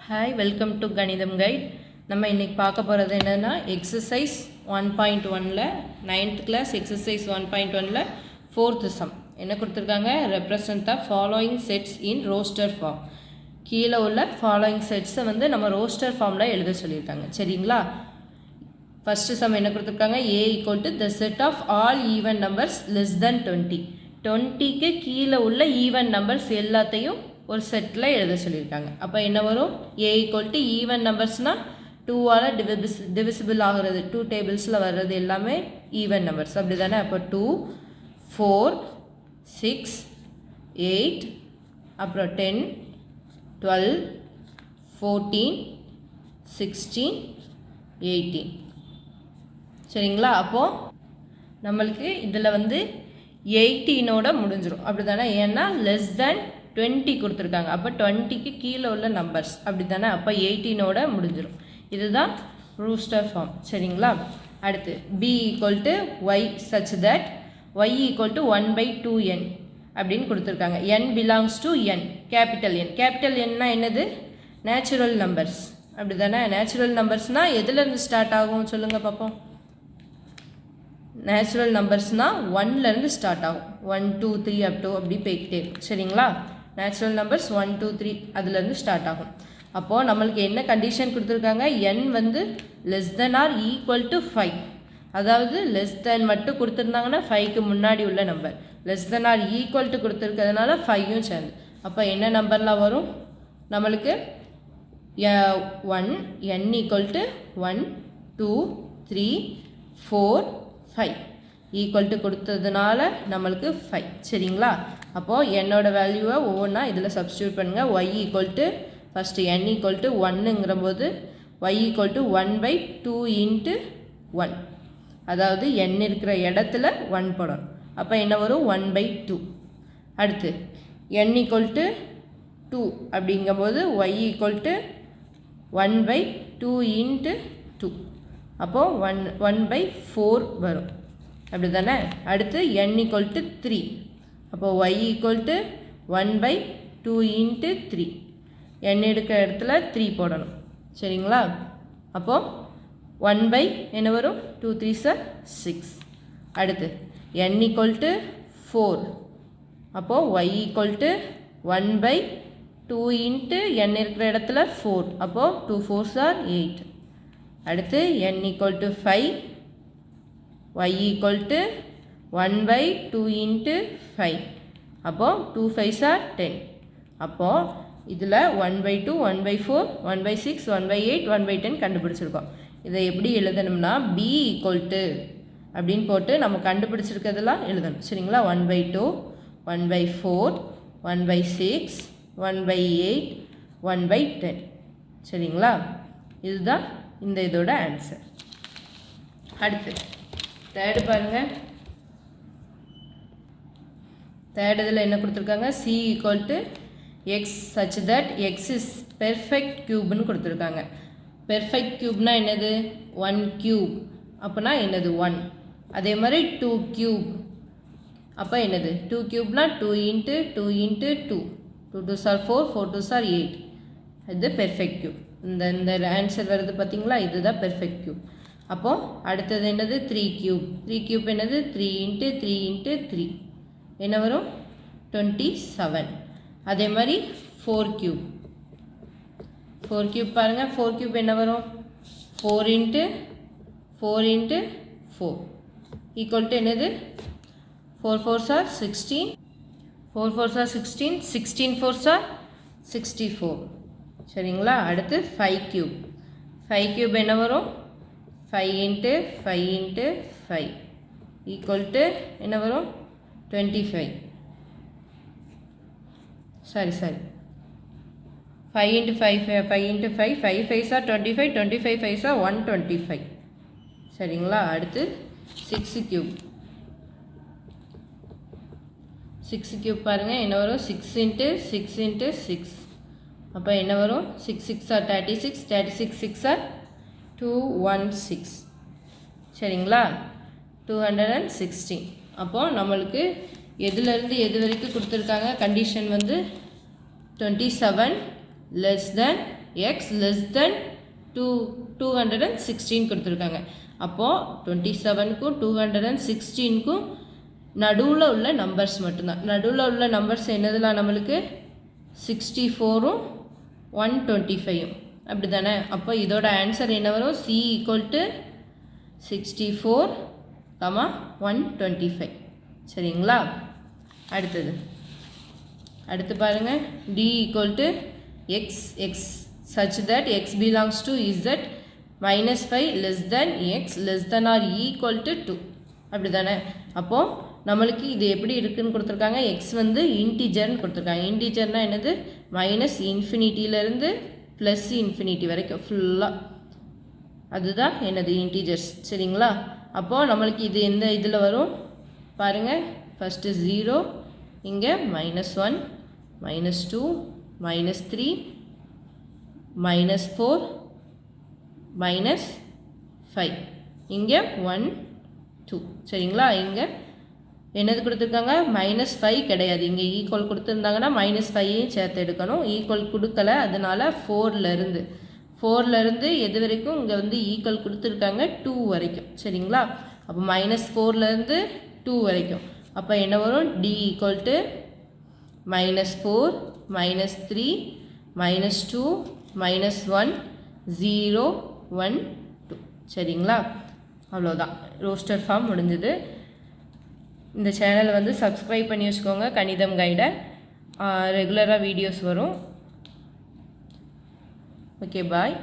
Hi, welcome to Ganidam Guide. நம்ம இன்னைக்கு பார்க்க போறது என்னன்னா exercise 1.1ல 9th class exercise 1.1ல 4th sum என்ன கொடுத்திருக்காங்க represent the following sets in roster form கீழ உள்ள following sets வந்து நம்ம roster formல எழுத சொல்லிருக்காங்க சரிங்களா first sum என்ன கொடுத்திருக்காங்க a equal to the set of all even numbers less than 20 20 க்கு கீழ உள்ள even numbers எல்லாத்தையும் ஒரு செட்ல எழுத சொல்லிருக்காங்க அப்ப என்ன வரும் a equal to even numbersனா 2 ஆல divisible ஆகிறது 2 டேபிள்ஸ்ல வர்றது எல்லாமே even numbers அப்படிதானே அப்ப 2 4 6 8 அப்புறம் 10 12 14 16 18 சரிங்களா அப்போ நமக்கு இதுல வந்து 18 ஓட முடிஞ்சிரும் அப்படிதானே ஏன்னா less than 20 கொடுத்திருக்காங்க அப்ப 20 க்கு கீழ உள்ள நம்பர்ஸ் அப்படிதானே அப்ப 18 ஓட முடிஞ்சிரும் இதுதான் roster form சரிங்களா அடுத்து b equal to y such that y equal to 1 by 2n அப்படினு கொடுத்திருக்காங்க n belongs to n capital n னா என்னது natural numbers அப்படிதானே natural numbersனா எதில இருந்து ஸ்டார்ட் ஆகும் சொல்லுங்க பாப்போம் natural numbers-னா 1ல இருந்து ஸ்டார்ட் ஆகும் 1 2 3 up to அப்படி போயிட்டே இருக்கும் சரிங்களா natural numbers 1 2 3 அதில இருந்து ஸ்டார்ட் ஆகும் அப்போ நமக்கு என்ன கண்டிஷன் கொடுத்திருக்காங்க n வந்து less than or equal to 5 அதாவது less than மட்டும் கொடுத்திருந்தாங்கன்னா 5 க்கு முன்னாடி உள்ள number less than or equal to கொடுத்திருக்கிறதுனால 5 யும் சேர்ந்து அப்ப என்ன நம்பர்ல வரும் நமக்கு 1 n equal to 1 2 3 4 5 equal to கொடுத்ததுனால நமக்கு 5 சரிங்களா அப்போ n ஓட வேல்யூவை ஒவ்வொண்ணா இதுல சப்ஸ்டிட்யூட் பண்ணுங்க y equal to first n equal to 1 ங்கறபோது y equal to 1 by 2 into 1 அதாவது n இருக்கிற இடத்துல 1 போடணும் அப்ப என்ன வரும் 1 by 2 அடுத்து n equal to 2 அப்படிங்கும்போது y equal to 1 by 2 into 2 அப்போ 1 by 4 வரும் அப்படிதானே அடுத்து n equal to 3 அப்போ y equal to 1 by 2 into 3 n எடுக்கிற இடத்துல 3 போடணும் சரிங்களா அப்போ 1 by என்ன வரும் 2 3s are 6 அடுத்து n equal to 4 அப்போ y equal to 1 by 2 into n இருக்கிற இடத்துல 4 அப்போ 2 4s are 8 அடுத்து n equal to 5 y equal to 1 by 2 into 5 அப்போ 2 5s are 10 அப்போ இதுல 1 by 2 1 by 4 1 by 6 1 by 8 1 by 10 கண்டுபிடிச்சிருக்கோம் இதை எப்படி எழுதணும்னா b equal to அப்படினு போட்டு நம்ம கண்டுபிடிச்சிருக்கிறதெல்லாம் எழுதணும் சரிங்களா 1 by 2 1 by 4 1 by 6 1 by 8 1 by 10 சரிங்களா இதுதான் இந்த இதோட ஆன்சர் அடுத்து தேர்ட் பாருங்க தேர்ட் இதுல என்ன கொடுத்திருக்காங்க c equal to x such that x is perfect cube னு கொடுத்திருக்காங்க perfect cube னா என்னது 1 cube அப்பனா என்னது 1 அதே மாதிரி 2 cube அப்ப என்னது 2 cube னா 2 into 2 into 2 2 2s are 4 4 2s are 8 இது perfect cube இந்த ஆன்சர் வருது பாத்தீங்களா இதுதான் perfect cube அப்போ அடுத்து என்னது 3 cube 3 cube என்னது 3 into 3 into 3 என்ன வரும் 27 அதே மாதிரி 4 cube 4 cube பாருங்க 4 cube என்ன வரும் 4 into 4 into 4 equal to என்னது 4 4s are 16 4 4s are 16 16 4s are 64 சரிங்களா அடுத்து 5 cube 5 cube என்ன வரும் 5 into 5 into 5 equal to என்ன வரும் 25 sorry 5 into 5 5 into 5 5 5s are 25 25 5s are 125 சரிங்களா அடுத்து 6 cube 6 cube பாருங்க என்ன வரும் 6 into 6 into 6 அப்ப என்ன வரும் 6 6 are 36 36 6 are 216 சரிங்களா 216 அப்போ நமக்கு எதில இருந்து எது வரைக்கும் கொடுத்திருக்காங்க கண்டிஷன் வந்து 27 less than x less than 216 கொடுத்துருக்காங்க. அப்போது 27க்கும் 216க்கும் நடுவில் உள்ள நம்பர்ஸ் மட்டும்தான். நடுவில் உள்ள நம்பர்ஸ் என்னதுலாம் நம்மளுக்கு 64ம் 125ம் அப்படி தானே. அப்போ இதோட ஆன்சர் என்ன வரும்? C equal to 64, 125. சரிங்களா? அடுத்து பாருங்கள். D equal to x such that x belongs to z -5 less than x less than or equal to 2 அப்படி தானே. அப்போது நம்மளுக்கு இது எப்படி இருக்குதுன்னு கொடுத்துருக்காங்க. எக்ஸ் வந்து இன்டிஜர்னு கொடுத்துருக்காங்க. இன்டிஜர்னால் என்னது? மைனஸ் இன்ஃபினிட்டியிலேருந்து ப்ளஸ் இன்ஃபினிட்டி வரைக்கும் ஃபுல்லாக அதுதான் என்னது? இன்டிஜர்ஸ். சரிங்களா? அப்போது நம்மளுக்கு இது எந்த இதில் வரும் பாருங்கள். ஃபஸ்ட்டு 0, இங்கே -1 -2 -3 -4 -5 இங்கே 1 2. சரிங்களா? இங்கே என்னது கொடுத்துருக்காங்க? -5 கிடையாது. இங்கே ஈக்குவல் கொடுத்துருந்தாங்கன்னா -5ஐயும் சேர்த்து எடுக்கணும். ஈக்குவல் கொடுக்கல, அதனால் 4லேருந்து எது வரைக்கும் இங்கே வந்து ஈக்குவல் கொடுத்துருக்காங்க? 2 வரைக்கும். சரிங்களா? அப்போ -4லேருந்து 2 வரைக்கும். அப்போ என்ன வரும்? D equal to -4 -3 -2 -1 0 1 2. சரிங்களா? அவ்வளோதான். ரோஸ்டர் ஃபார்ம் முடிஞ்சது. இந்த சேனலை வந்து சப்ஸ்கிரைப் பண்ணி வச்சுக்கோங்க. கணிதம் கைடை ரெகுலராக வீடியோஸ் வரும். ஓகே, பாய்.